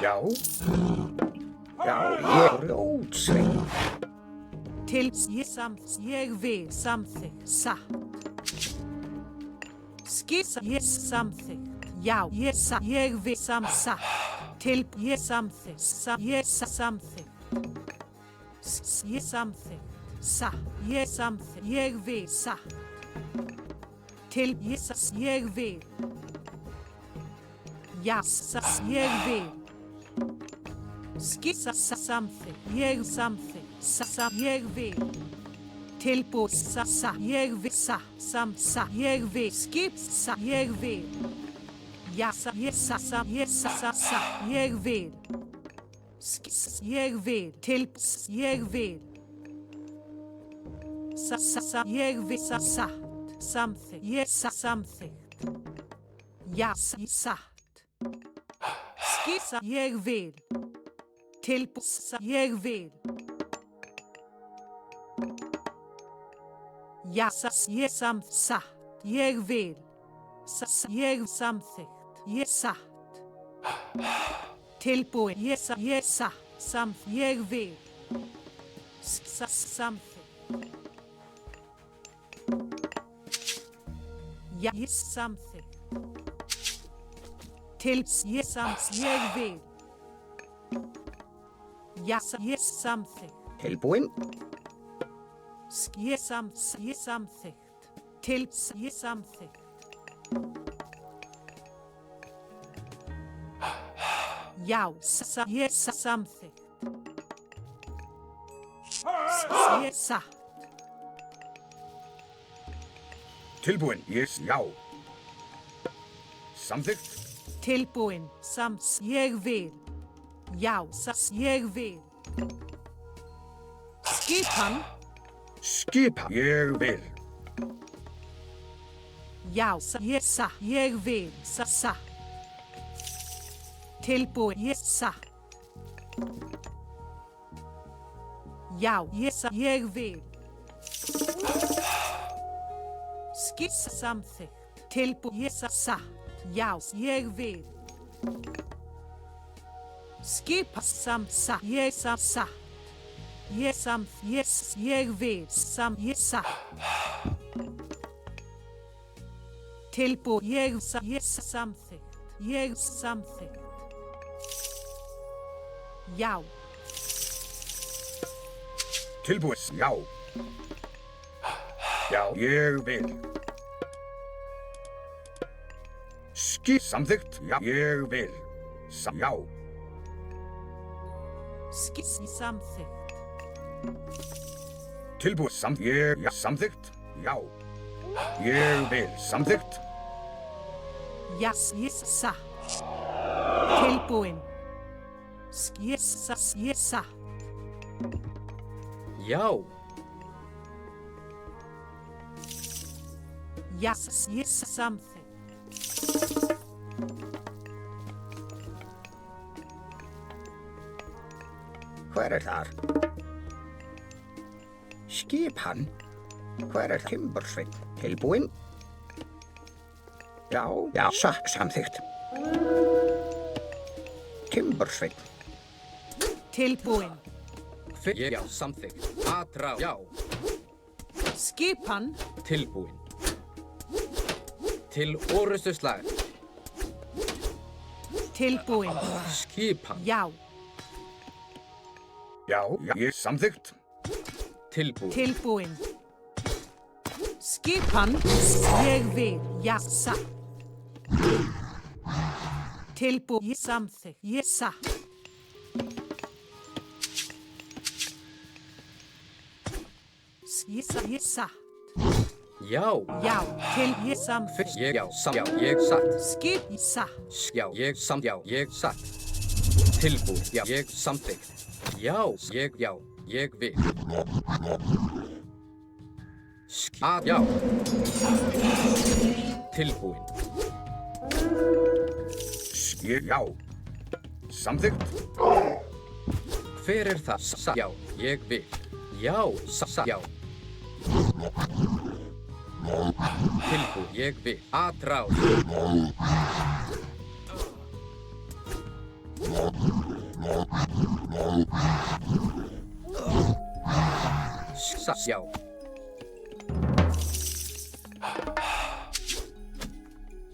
Já. Já, ég rótsvein. Til ég vil samþykkt satt. Skissa ég samþykkt. Já, ég vil satt. Til ég samþykkt. Ég samþykkt. Ég samþykkt. Satt. Ég samþykkt. Ég vil satt. Til ég vil. Ja, ég vil. Skissa samþykkt. Ég samþykkt. Ég vil. Tilbúið ég vil ég vil skip ég vil ja ég vil ég vil ég vil ég vil satt samþykkt ég samþykkt ja satt skissa ég vil tilbúið ég vil ja, ég satt, ég vil, ég samþykkt, ég satt, tilbúin, ég satt, ég vil, samþykkt, ja, ég samþykkt, ég vil, ja, ég samþykkt, Tilbúin. Ég samþykkt. Til ég samþykkt. Já, ég samþykkt. Ég satt. Tilbúin. Já. Samþykkt. Tilbúin. Ég vil. Já, ég vil. Skipan. Skipa. Ég vil. Já, ég vil, satt. Tilbúin, ég satt. Já, ég vil. Skissa samþykkt. Tilbúin, ég satt. Já, ég vil. Skipa satt. Ég satt. Ég vil, ég satt. Tilbúið, ég samþykkt. Ég samþykkt. Já. Tilbúið, já. Já, ég vil. Samþykkt, já, ég vil. Já. Samþykkt. Tilbúið, ég samþykkt, já. Ég vil, samþykkt. Ja, ég satt. Tilbúin. Ég satt. Já. Ja, ég samþykkt. Hver þar? Skipan. Hver Timbursveinn? Tilbúin? Já, samþykkt. Timbursveinn. Tilbúin. Já, samþykkt. Atrá. Já. Skipan. Tilbúin. Til orustuslag. Tilbúin. Skipan. Já. Já, ég samþykkt. Tilbúin. Skipan. Ég vil, ja, satt. Tilbúin. Ég samþykkt. Ég satt. Ég satt. Já. Já, til ég samþykkt. Já, ég satt. Skip, ég satt. Já, ég satt. Tilbúin. Já, ég samþykkt. Já, ég vil. Já. Tilbúin. Já. Samþykkt. Hver það? Já, ég vil. Já, já. Tilbúin, ég vil. Atrás. Já.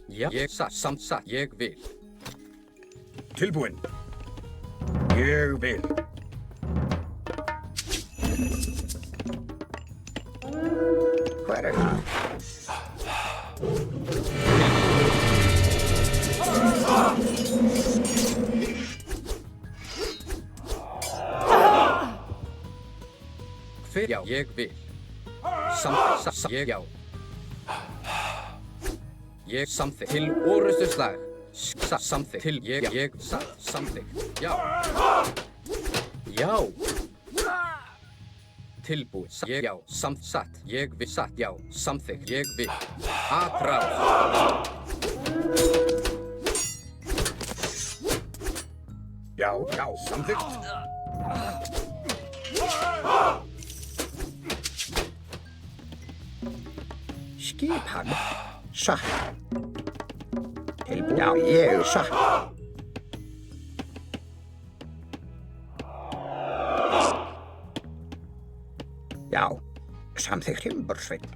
Já, ég satt, ég vil. Tilbúinn. Ég vil. Hver er það? Hver, já, ég vil. Ég, já. Ég samþykkt til orrustuslag. Samþykkt til ég samþykkt. Já. Já. Tilbúið. Ég, já. Satt. Ég vil. Satt, já. Samþykkt. Ég vil. Atráð. Já, já, samþykkt. Skipan. Satt. Tilbúið. Já, ég satt. Já, samþykkt Timbursveinn.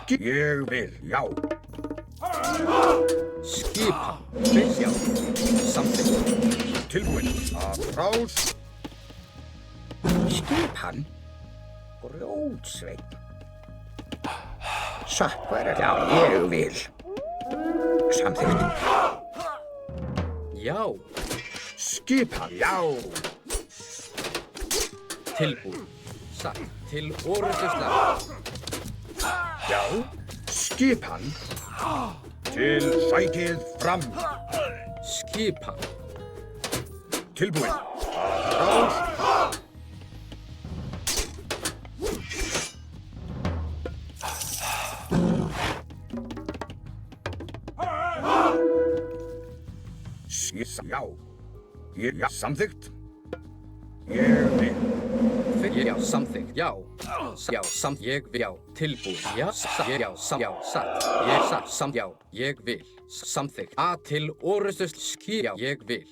Ég vil, já. Skipan. Já. Samþykkt. Tilbúinn. Atráð. Skipan. Grjótsveinn. Satt, hver er það? Já, ég vil. Samþykkt. Já. Skipan, já. Tilbúið. Satt. Til orrustuslag. Já. Skipan. Til sætið fram. Skipan. Tilbúinn. Atráð. Já. Ég, já, samþykkt. Ég vil. Já, samþykkt. Já. Já, ég vil. Já. Tilbúið. Já, já, satt. Ég satt, já, ég vil. Samþykkt. Til orrustust. Já, ég vil.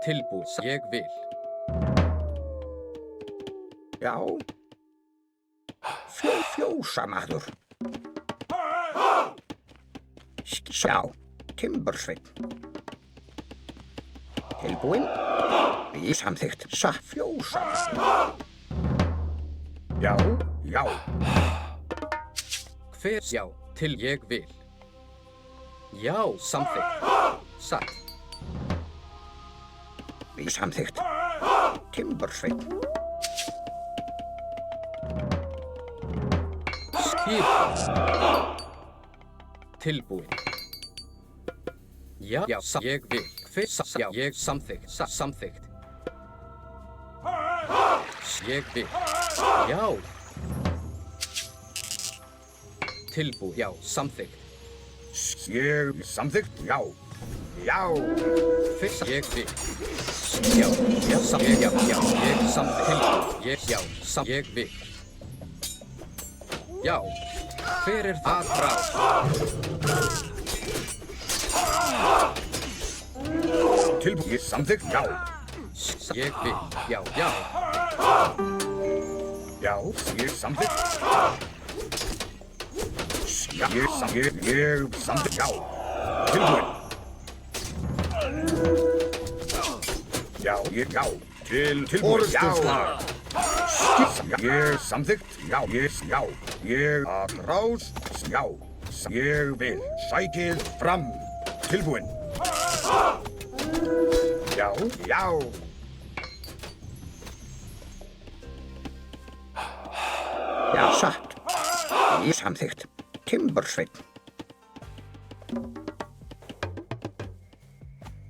Tilbúið. Ég vil. Já. Fjósamaður. Sjá. Timbursveinn. Tilbúinn. Í samþykkt. Fjósa. Já, já. Hver, já, til ég vil. Já, samþykkt. Satt. Í samþykkt. Timbursveinn. Skipan. Tilbúinn. Já, já, ég vil. Hver, já, ég samþykkt. Samþykkt. Ég vil. Já. Tilbúið. Já, samþykkt. Ég samþykkt. Já. Já. Hver, ég vil. Já, já, samþykkt. Já, já, ég samþykkt. Tilbúið. Ég vil. Já. Hver er það? Atráð. Tilbúið. Samþykkt. Já. Ég vil. Já, já. Já, ég samþykkt. Já, ég samþykkt. Já. Tilbúinn. Já, já. Tilbúinn. Já. Ég samþykkt. Já, já. Ég atráð. Já. Ég vil. Sætið fram. Tilbúinn. Já, já. Já, satt. Ég samþykkt. Timbursveinn.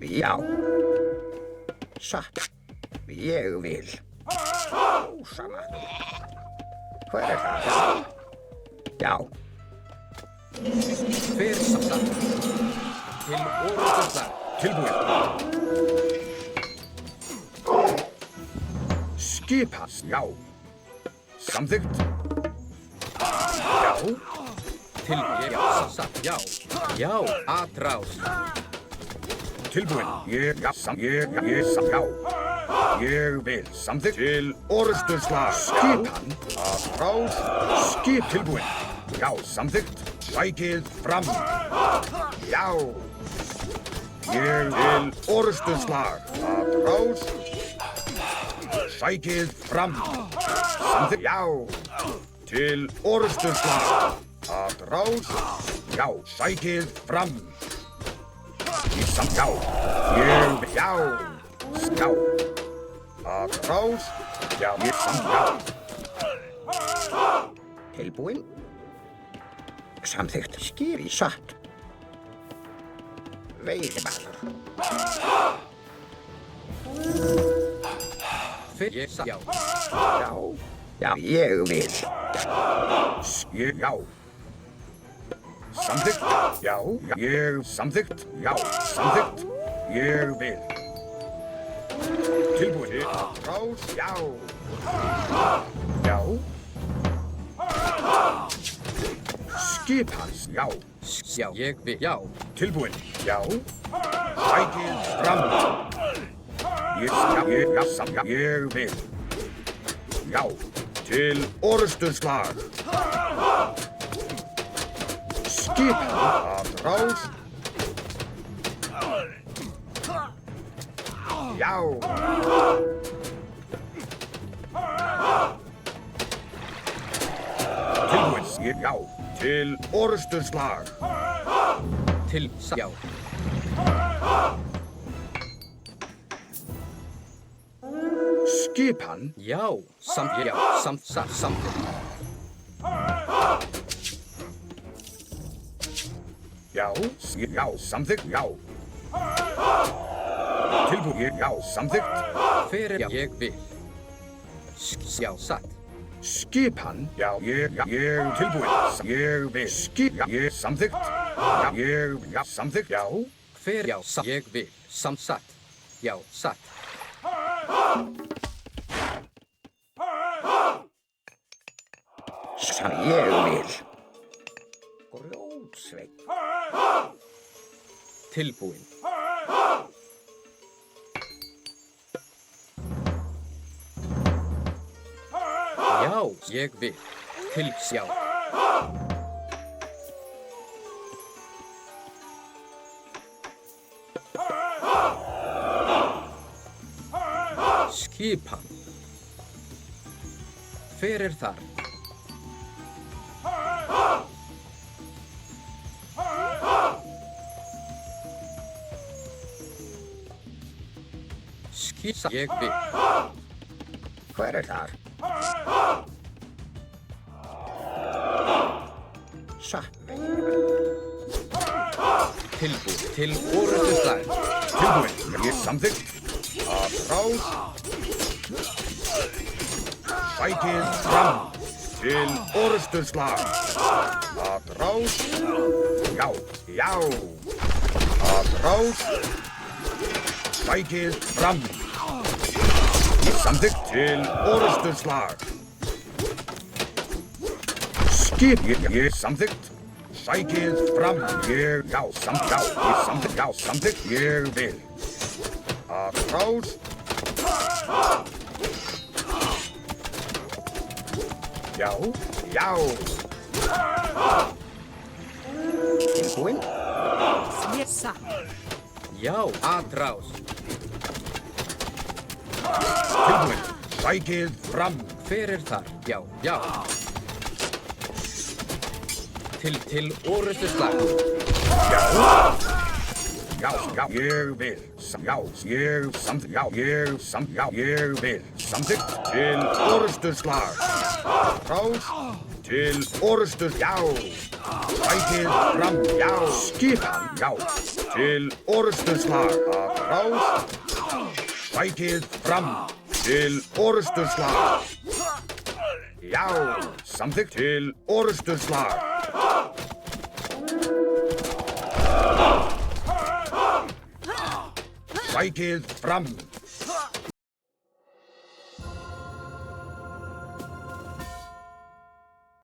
Já. Satt. Ég vil. Ósamaður. Hver er það? Já. Hver satt? Til orrustuslag. Tilbúinn. Skipas. Já. Samþykkt. Já. Tilbúið. Já, satt. Já. Já, atráð. tilbúinn. Ég vil samþykkt til orrustuslag. Skipan að ráð. Skip tilbúinn. Já, samþykkt. Sækið fram. Já. Ég vil orrustuslag að ráð. Sækið fram. Samþykkt. Já. Til orrustuslag að ráð. Já, sækið fram. Já. Já. Já. Að ráð. Já, já. Tilbúinn. Samþykkt. Skýri satt. Veiðimaður. Já. Já. Já, ég vil. Já. Samþykkt. Já. Ég samþykkt. Já, samþykkt. Ég vil. Tilbúinn. Ráð. Já. Já. Skip hans. Já. Já, ég vil. Já. Tilbúinn. Já. Sækið fram. Ég vil. Já. Til orrustuslag. Skipan að ráð. Já. Tilbúinn. Já. Til orrustuslag. Já. Skipan. Já. Samþykkt. Já. Já, samþykkt. Já. Tilbúinn. Já, samþykkt. Fyrir. Já, ég vil. Já, satt. Skipan. Já, ég tilbúinn. Ég vil. Ég samþykkt. Já, samþykkt. Já. Fyrir. Já, ég vil. Satt. Já, satt. Ég vil. Grjótsveinn. Tilbúinn. Já, ég vil. Já. Skipan. Fyrir þar. Ég vil. Hver þar? Satt. Tilbúinn. Til orrustuslag. Tilbúinn. Ég samþykkt. Að ráð. Sækið fram. Til orrustuslag. Að ráð. Já. Já. Að ráð. Sækið fram. Samþykkt. Til orrustuslag. Skip. Ég samþykkt. Sækið fram. Já, samþykkt. Ég vil. Að ráð. Já. Tilbúinn. Satt. Já, að ráð. Tilbúinn. Sækið fram. Fyrir þar. Já. Til orrustuslag. Já, ég vil. Ég vil. Samþykkt. Til orrustuslag. Ráð. Til orrustuslag. Já. Sækið fram. Já. Skipan. Já. Til orrustuslag. Ráð. Sækið fram. Til orrustuslag. Já. Samþykkt. Til orrustuslag. Sækið fram.